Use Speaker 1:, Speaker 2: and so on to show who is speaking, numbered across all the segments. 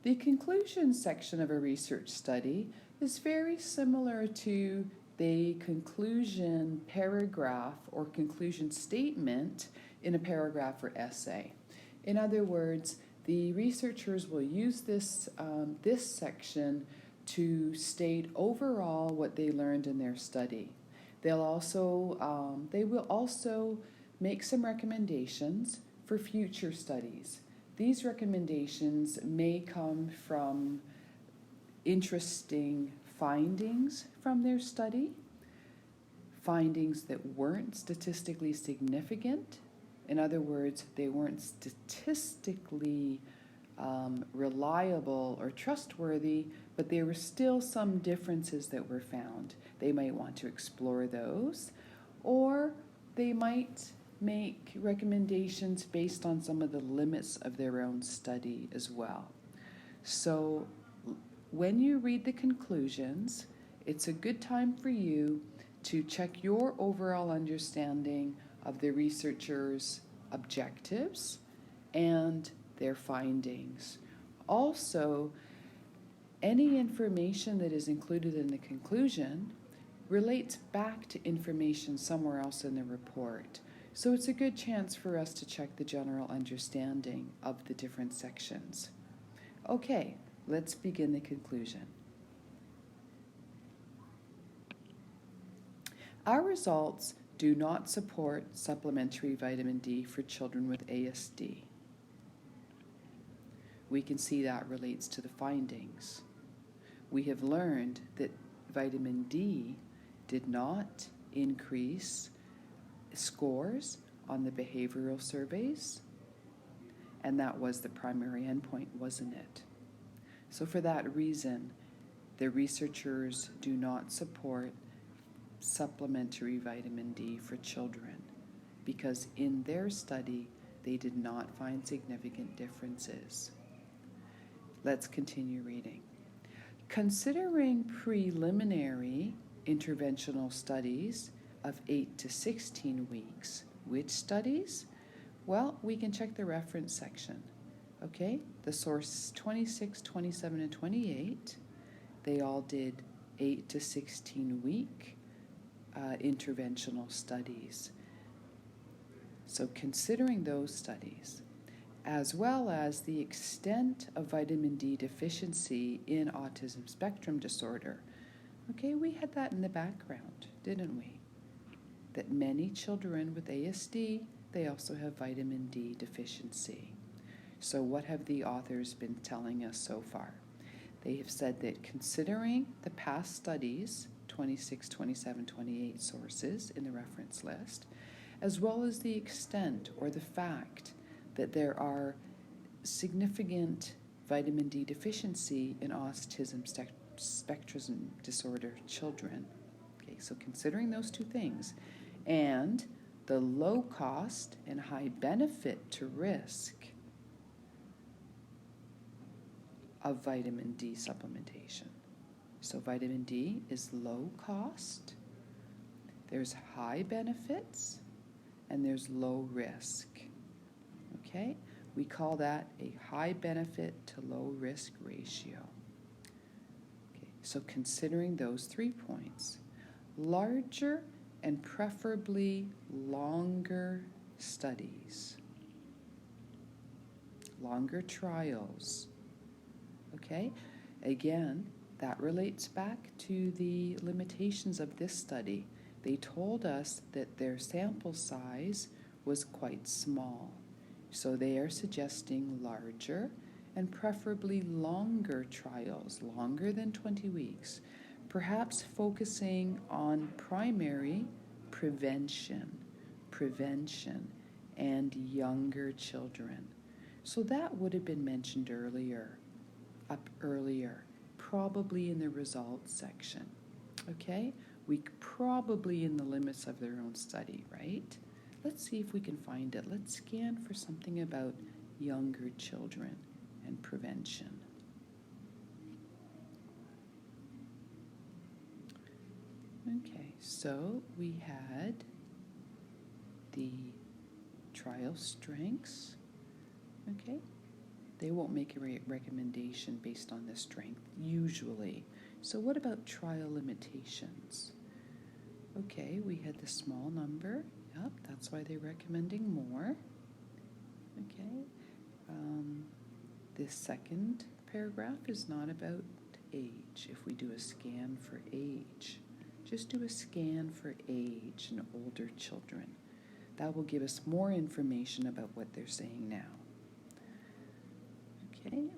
Speaker 1: The conclusion section of a research study is very similar to the conclusion paragraph or conclusion statement in a paragraph or essay. In other words, the researchers will use this section to state overall what they learned in their study. They will also make some recommendations for future studies. These recommendations may come from interesting findings from their study, findings that weren't statistically significant. In other words, they weren't statistically reliable or trustworthy, but there were still some differences that were found. They might want to explore those, or they might make recommendations based on some of the limits of their own study as well. So when you read the conclusions, it's a good time for you to check your overall understanding of the researchers' objectives and their findings. Also, any information that is included in the conclusion relates back to information somewhere else in the report. So it's a good chance for us to check the general understanding of the different sections. Okay, let's begin the conclusion. Our results do not support supplementary vitamin D for children with ASD. We can see that relates to the findings. We have learned that vitamin D did not increase scores on the behavioral surveys, and that was the primary endpoint, wasn't it? So for that reason, the researchers do not support supplementary vitamin D for children, because in their study, they did not find significant differences. Let's continue reading. Considering preliminary interventional studies of 8 to 16 weeks, which studies? Well, we can check the reference section. Okay, the source 26, 27, and 28, they all did 8 to 16 week interventional studies. So considering those studies, as well as the extent of vitamin D deficiency in autism spectrum disorder, okay, we had that in the background, didn't we? That many children with ASD, they also have vitamin D deficiency. So what have the authors been telling us so far? They have said that considering the past studies, 26, 27, 28 sources in the reference list, as well as the extent or the fact that there are significant vitamin D deficiency in autism spectrum disorder children. Okay, so considering those two things, and the low cost and high benefit to risk of vitamin D supplementation. So vitamin D is low cost, there's high benefits, and there's low risk. Okay, we call that a high benefit to low risk ratio. Okay, so considering those 3 points, larger and preferably longer studies, longer trials. Okay, again, that relates back to the limitations of this study. They told us that their sample size was quite small. So they are suggesting larger and preferably longer trials, longer than 20 weeks, perhaps focusing on primary prevention, and younger children. So that would have been mentioned earlier, probably in the results section. Okay, we probably in the limits of their own study, right? Let's see if we can find it. Let's scan for something about younger children and prevention. Okay, so we had the trial strengths. Okay, They won't make a recommendation based on the strength, usually. So what about trial limitations? Okay, we had the small number. Yep, that's why they're recommending more. Okay. This second paragraph is not about age. If we do a scan for age, just do a scan for age in older children. That will give us more information about what they're saying now. Okay,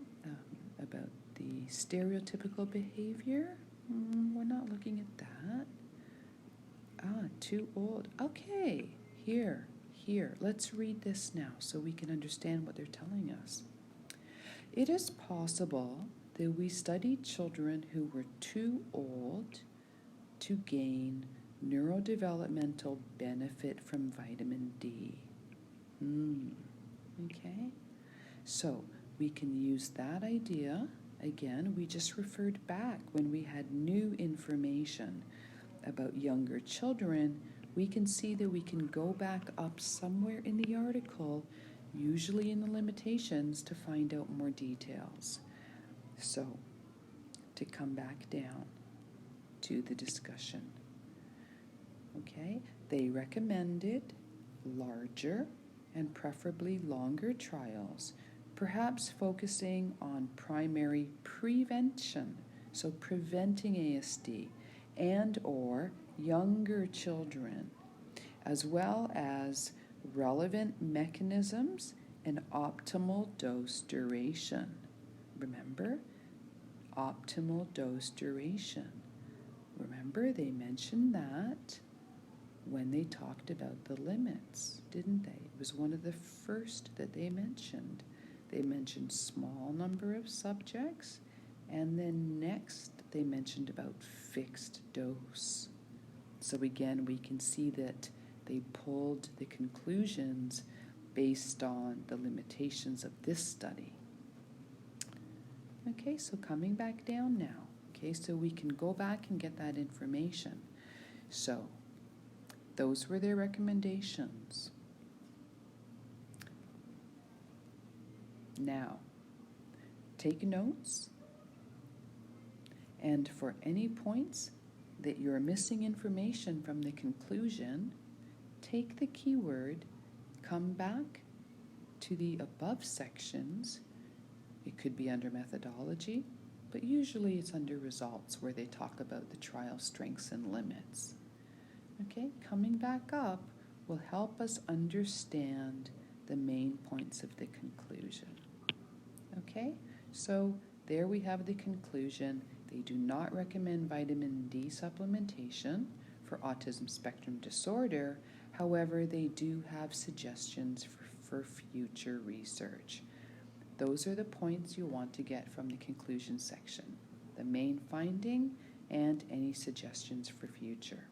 Speaker 1: about the stereotypical behavior, we're not looking at that. Too old. Okay, here. Let's read this now so we can understand what they're telling us. It is possible that we studied children who were too old to gain neurodevelopmental benefit from vitamin D. Okay, so we can use that idea. Again, we just referred back when we had new information about younger children. We can see that we can go back up somewhere in the article, usually in the limitations, to find out more details. So, to come back down to the discussion. Okay, they recommended larger and preferably longer trials, perhaps focusing on primary prevention, so preventing ASD, and or younger children, as well as relevant mechanisms and optimal dose duration. Remember, optimal dose duration. Remember, they mentioned that when they talked about the limits, didn't they? It was one of the first that they mentioned. They mentioned small number of subjects, and then next they mentioned about fixed dose. So again, we can see that they pulled the conclusions based on the limitations of this study. Okay, so coming back down now. Okay, so we can go back and get that information. So, those were their recommendations. Now, take notes, and for any points that you're missing information from the conclusion, take the keyword, come back to the above sections. It could be under methodology, but usually it's under results where they talk about the trial strengths and limits. Okay, coming back up will help us understand the main points of the conclusion. Okay, so there we have the conclusion. They do not recommend vitamin D supplementation for autism spectrum disorder. However, they do have suggestions for future research. Those are the points you want to get from the conclusion section, the main finding and any suggestions for future.